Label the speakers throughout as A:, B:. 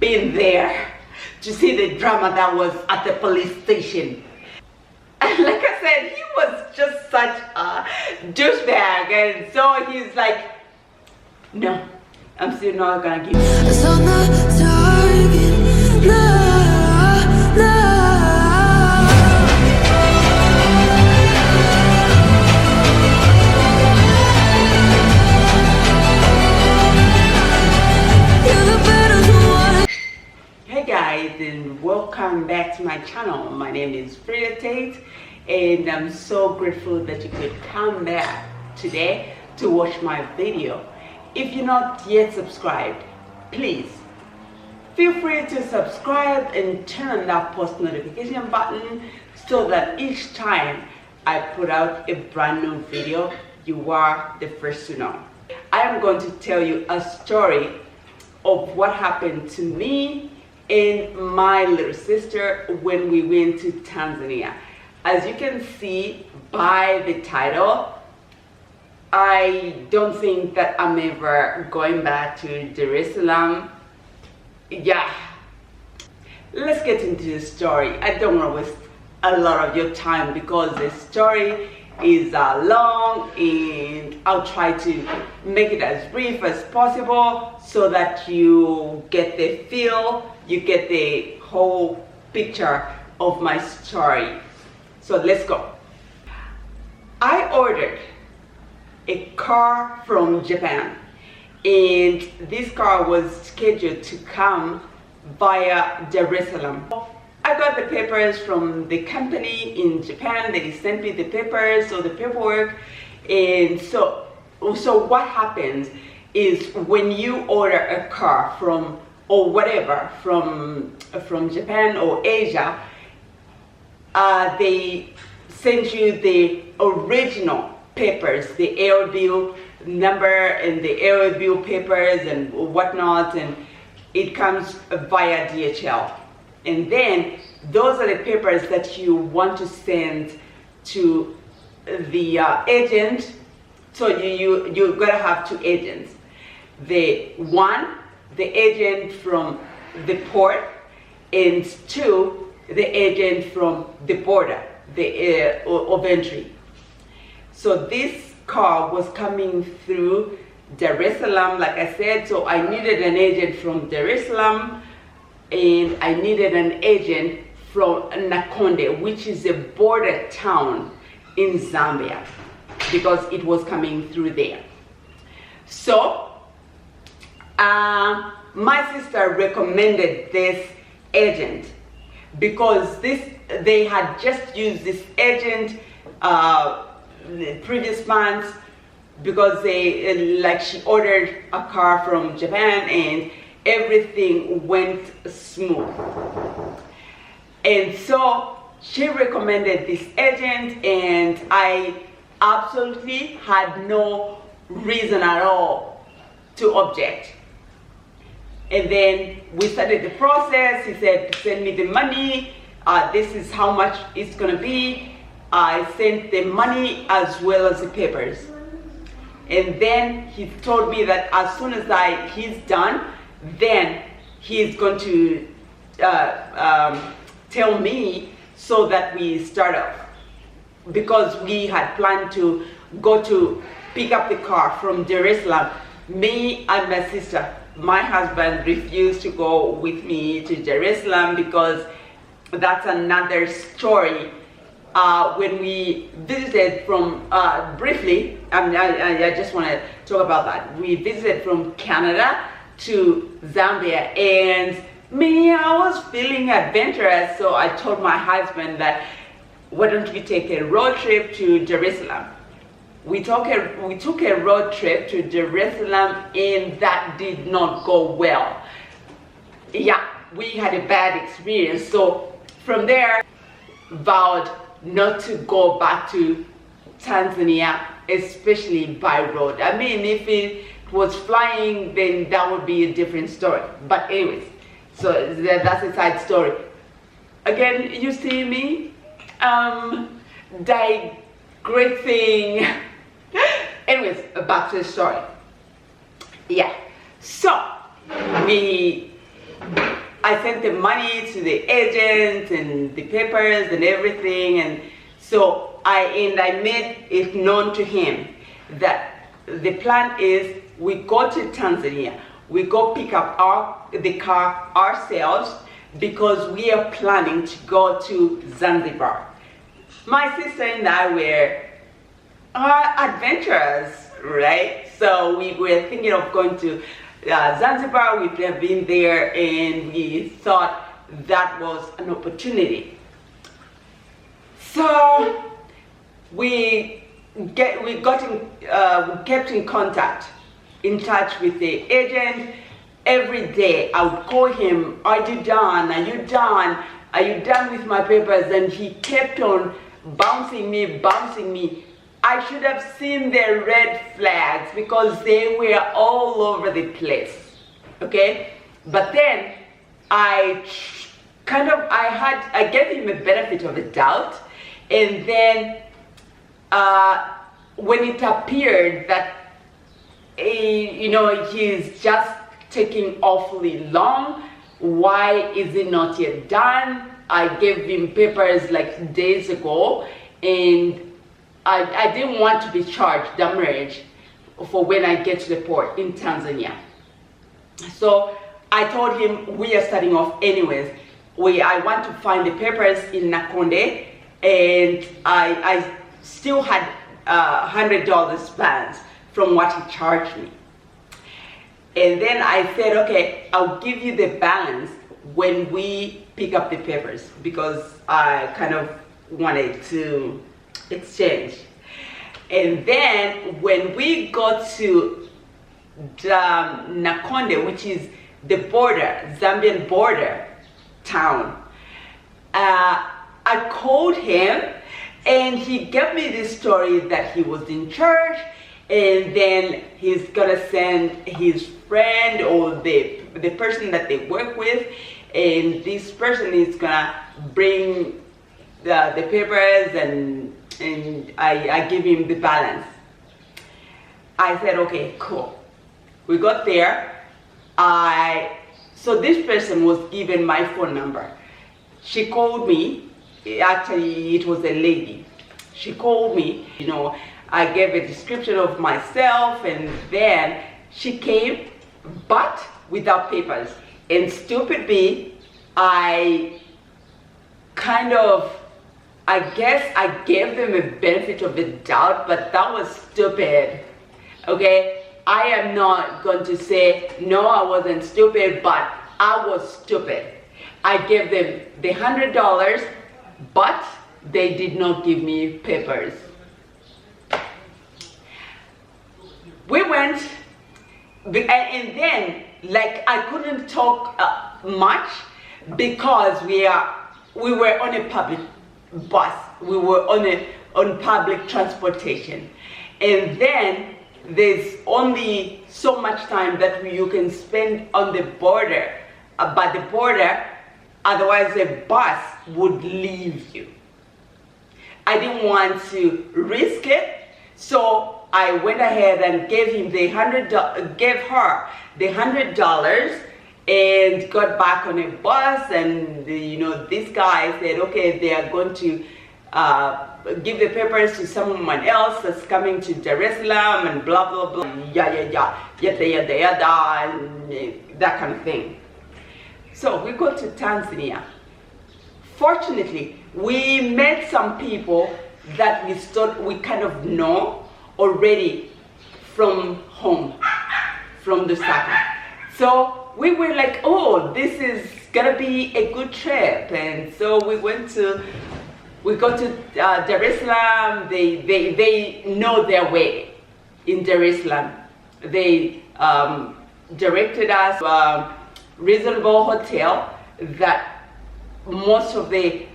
A: been there to see the drama that was at the police station. And like I said, he was just such a douchebag, and so he's like, no, I'm still not gonna give Hey guys, and welcome back to my channel. My name is Frida Tate, and I'm so grateful that you could come back today to watch my video. If you're not yet subscribed, please feel free to subscribe and turn on that post notification button so that each time I put out a brand new video, you are the first to know. I am going to tell you a story of what happened to me and my little sister when we went to Tanzania. As you can see by the title, I don't think that I'm ever going back to Jerusalem. Yeah, let's get into the story. I don't want to waste a lot of your time because the story is long, and I'll try to make it as brief as possible so that you get the feel, you get the whole picture of my story. So let's go. I ordered a car from Japan, and this car was scheduled to come via Jerusalem. I got the papers from the company in Japan. They sent me the papers or the paperwork, and so what happens is when you order a car from or whatever from Japan or Asia, they send you the original papers, the ordeal number and the ordeal papers and whatnot, and it comes via DHL. And then those are the papers that you want to send to the agent. So you're gonna have two agents. The agent from the port, and two, the agent from the border, the of entry. So this car was coming through Jerusalem, like I said, so I needed an agent from Jerusalem, and I needed an agent from Nakonde, which is a border town in Zambia, because it was coming through there. So my sister recommended this agent because they had just used this agent the previous months, because she ordered a car from Japan and everything went smooth. And so she recommended this agent, and I absolutely had no reason at all to object. And then we started the process. He said, send me the money. This is how much it's gonna be. I sent the money as well as the papers. And then he told me that as soon as he's done, then he's going to tell me so that we start off. Because we had planned to go to pick up the car from Jerusalem, me and my sister. My husband refused to go with me to Jerusalem because that's another story. When we visited from, briefly, I just want to talk about that. We visited from Canada to Zambia, and me, I was feeling adventurous, so I told my husband that, why don't we take a road trip to Jerusalem? We took a road trip to Jerusalem, and that did not go well. Yeah, we had a bad experience. So from there, vowed not to go back to Tanzania, especially by road. I mean, if it was flying, then that would be a different story. But anyways, so that's a side story. Again, you see me digressing. Anyways, back to the story. Yeah, so we I sent the money to the agent and the papers and everything, and so I made it known to him that the plan is we go to Tanzania, we go pick up the car ourselves because we are planning to go to Zanzibar. My sister and I were adventurers, right? So we were thinking of going to Zanzibar. We've never been there, and we thought that was an opportunity. So we kept in contact, in touch with the agent. Every day I would call him, are you done? Are you done? Are you done with my papers? And he kept on bouncing me. I should have seen the red flags because they were all over the place, okay? But then I gave him a benefit of the doubt, and then when it appeared that he's just taking awfully long, why is it not yet done? I gave him papers like days ago, and I didn't want to be charged demurrage for when I get to the port in Tanzania. So I told him we are starting off anyways. I want to find the papers in Nakonde, and I still had $100 balance from what he charged me. And then I said, okay, I'll give you the balance when we pick up the papers, because I kind of wanted to exchange. And then when we got to Nakonde, which is the border, Zambian border town, I called him, and he gave me this story that he was in church, and then he's gonna send his friend or the person that they work with, and this person is gonna bring the papers, and I give him the balance. I said, okay, cool. We got there. So this person was given my phone number. She called me. Actually, it was a lady. She called me, I gave a description of myself, and then she came, but without papers. And stupid me, I guess I gave them a benefit of the doubt, but that was stupid, okay? I am not going to say, no, I wasn't stupid, but I was stupid. I gave them the $100, but they did not give me papers. We went, and then I couldn't talk much because we were on a public bus. We were on public transportation, and then there's only so much time that you can spend on the border, by the border, otherwise the bus would leave you. I didn't want to risk it, so I went ahead and gave her the $100, and got back on a bus, and this guy said, okay, they are going to give the papers to someone else that's coming to Dar es Salaam, and blah blah blah, yada, and that kind of thing. So we go to Tanzania. Fortunately, we met some people that we kind of know already from home, from the Saka. So we were like, oh, this is gonna be a good trip. And so we go to Dar es Salaam. They know their way in Dar es Salaam. They directed us to a reasonable hotel that most of the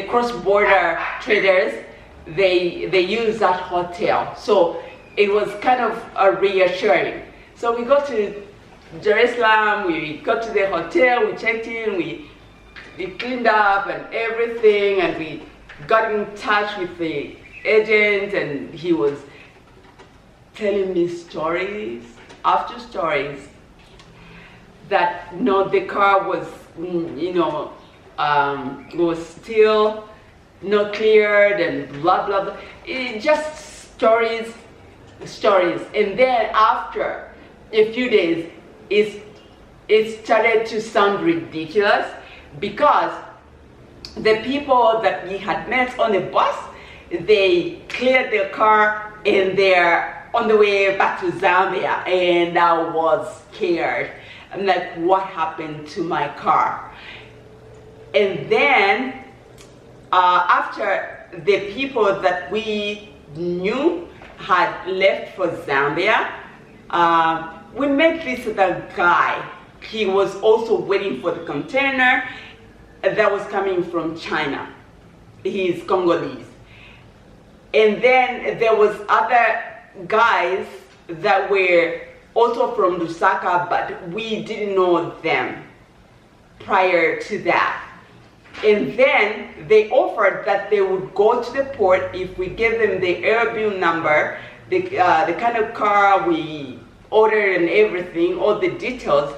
A: cross-border traders, they use that hotel. So it was kind of reassuring. So we go to Dar es Salaam, we got to the hotel, we checked in, we cleaned up and everything, and we got in touch with the agent, and he was telling me stories after stories. that no, the car was, you know, was still not cleared and blah blah blah. Just stories. And then after a few days, it started to sound ridiculous because the people that we had met on the bus, they cleared their car and they're on the way back to Zambia, and I was scared. I'm like, what happened to my car? And then after the people that we knew had left for Zambia, we met this other guy. He was also waiting for the container that was coming from China. He's Congolese. And then there was other guys that were also from Lusaka, but we didn't know them prior to that. And then they offered that they would go to the port if we gave them the ordeal number, the kind of car we ordered and everything, all the details.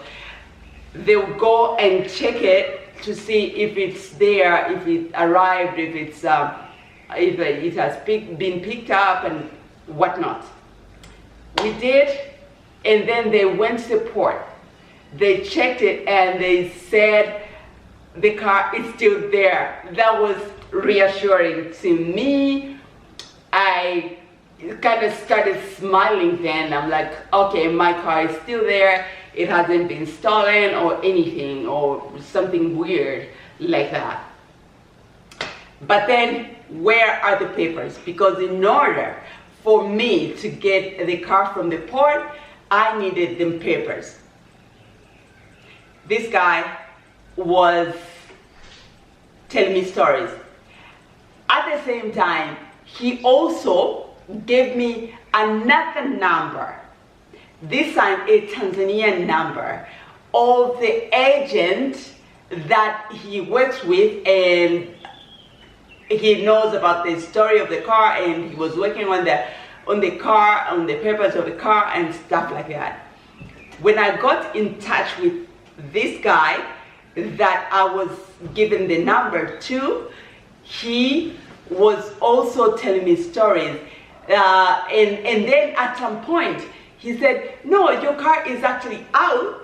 A: They would go and check it to see if it's there, if it arrived, if it's if it has been picked up and whatnot. We did, and then they went to the port. They checked it and they said the car is still there. That was reassuring to me. I kind of started smiling then. I'm like, okay, my car is still there. It hasn't been stolen or anything or something weird like that. But then where are the papers? Because in order for me to get the car from the port, I needed them papers. This guy was telling me stories. At the same time, he also gave me another number, this time a Tanzanian number, of the agent that he works with, and he knows about the story of the car, and he was working on the car, on the papers of the car and stuff like that. When I got in touch with this guy that I was given the number to, he was also telling me stories. And then at some point, he said, no, your car is actually out.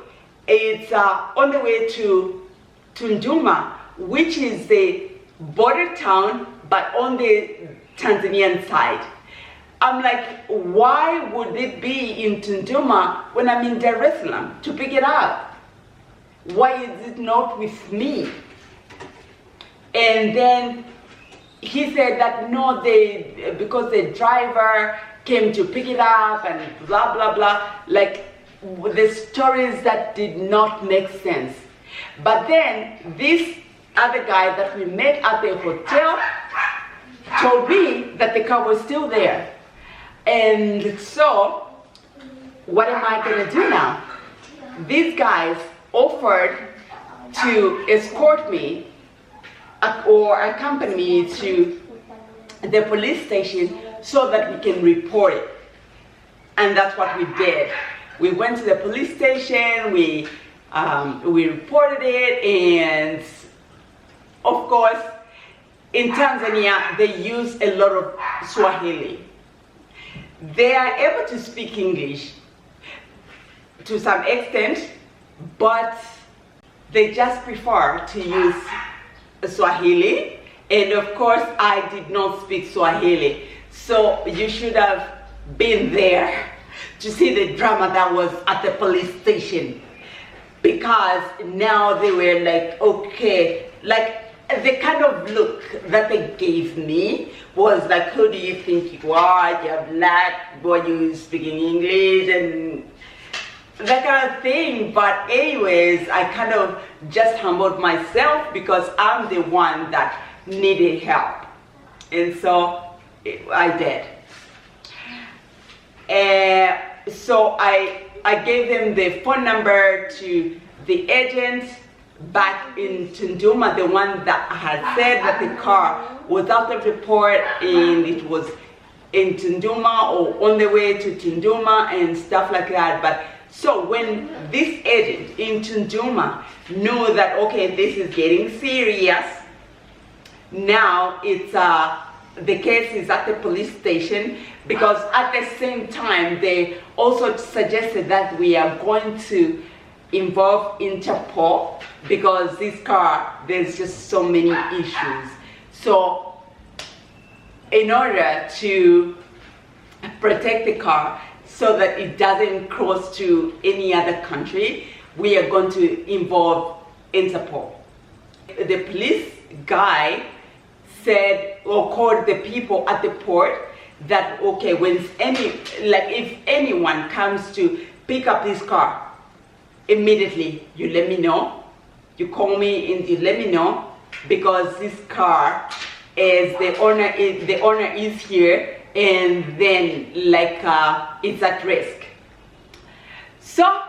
A: It's on the way to Tunduma, which is the border town, but on the Tanzanian side. I'm like, why would it be in Tunduma when I'm in Dar es Salaam to pick it up? Why is it not with me? And then he said that no, because the driver came to pick it up and blah, blah, blah. Like the stories that did not make sense. But then this other guy that we met at the hotel told me that the car was still there. And so, what am I gonna do now? These guys offered to escort me or accompany me to the police station so that we can report it. And that's what we did. We went to the police station, we reported it, and of course, in Tanzania, they use a lot of Swahili. They are able to speak English to some extent, but they just prefer to use Swahili. And of course, I did not speak Swahili. So you should have been there to see the drama that was at the police station. Because now they were like, okay, like the kind of look that they gave me was like, who do you think you are? You're black, boy, you speaking English, and that kind of thing. But anyways, I kind of just humbled myself because I'm the one that needed help. And so I did. So I gave them the phone number to the agent back in Tunduma, the one that had said that the car was out of the port and it was in Tunduma or on the way to Tunduma and stuff like that. But So when this agent in Tunduma knew that, okay, this is getting serious, now it's the case is at the police station, because at the same time they also suggested that we are going to involve Interpol, because this car, there's just so many issues. So in order to protect the car so that it doesn't cross to any other country, we are going to involve Interpol. The police guy said, or called the people at the port, that okay, when if anyone comes to pick up this car, immediately you let me know, you call me and you let me know, because this car is the owner is here, and then it's at risk. So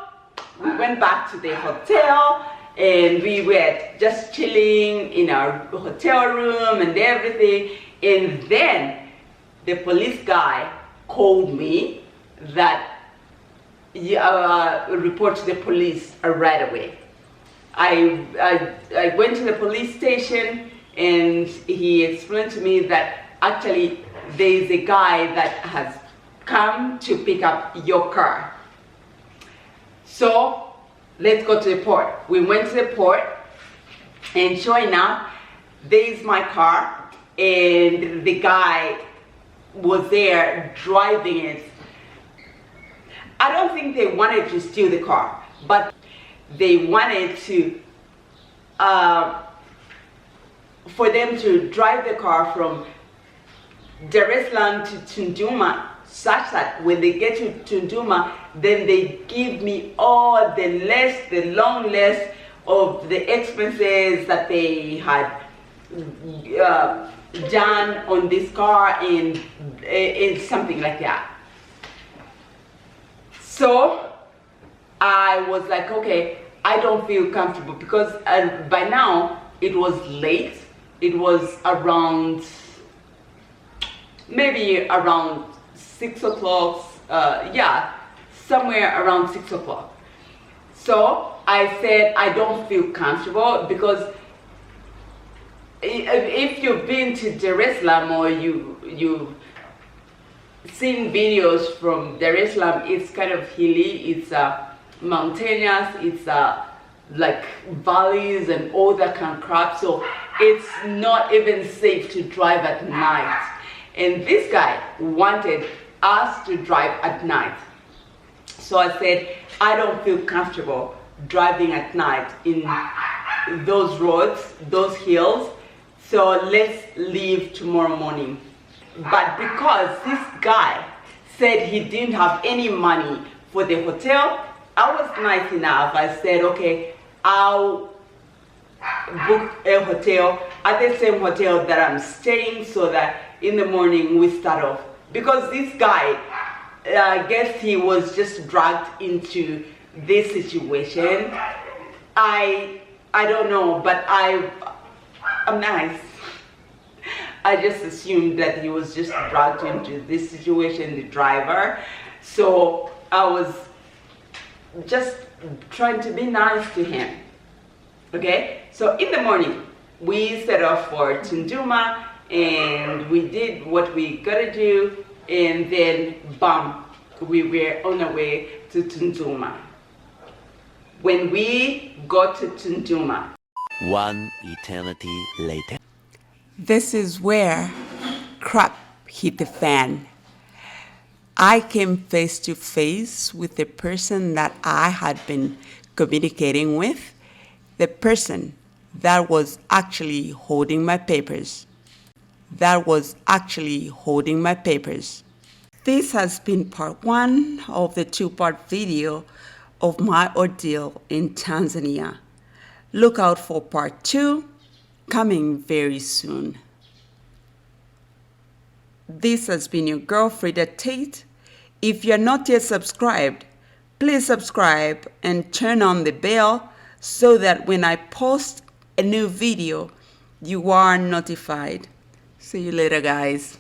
A: we went back to the hotel and we were just chilling in our hotel room and everything, and then the police guy called me that report to the police right away. I went to the police station and he explained to me that actually there is a guy that has come to pick up your car. So let's go to the port. We went to the port, and sure enough, there's my car, and the guy was there driving it. I don't think they wanted to steal the car, but they wanted to for them to drive the car from Dar es Salaam to Tunduma, such that when they get to Tunduma, then they give me all the long list of the expenses that they had done on this car, and something like that. So I was like, okay, I don't feel comfortable, because by now it was late. It was around, maybe around 6 o'clock, yeah, somewhere around 6 o'clock. So I said I don't feel comfortable, because if you've been to Dar es Salaam, or you've seen videos from Dar es Salaam, it's kind of hilly, it's mountainous, it's like valleys and all that kind of crap, so it's not even safe to drive at night. And this guy wanted us to drive at night. So I said, I don't feel comfortable driving at night in those roads, those hills, so let's leave tomorrow morning. But because this guy said he didn't have any money for the hotel, I was nice enough. I said, okay, I'll book a hotel at the same hotel that I'm staying, so that in the morning we start off. Because this guy, I guess he was just dragged into this situation. I don't know, but I'm nice. I just assumed that he was just dragged into this situation, the driver. So I was just trying to be nice to him. Okay, so in the morning we set off for Tunduma, and we did what we gotta do, and then bam, we were on our way to Tunduma. When we got to Tunduma,
B: one eternity later,
A: this is where crap hit the fan. I came face to face with the person that I had been communicating with, the person that was actually holding my papers. This has been part 1 of the 2-part video of my ordeal in Tanzania. Look out for part 2 coming very soon. This has been your girl Frida Tate. If you're not yet subscribed, please subscribe and turn on the bell so that when I post a new video, you are notified. See you later, guys.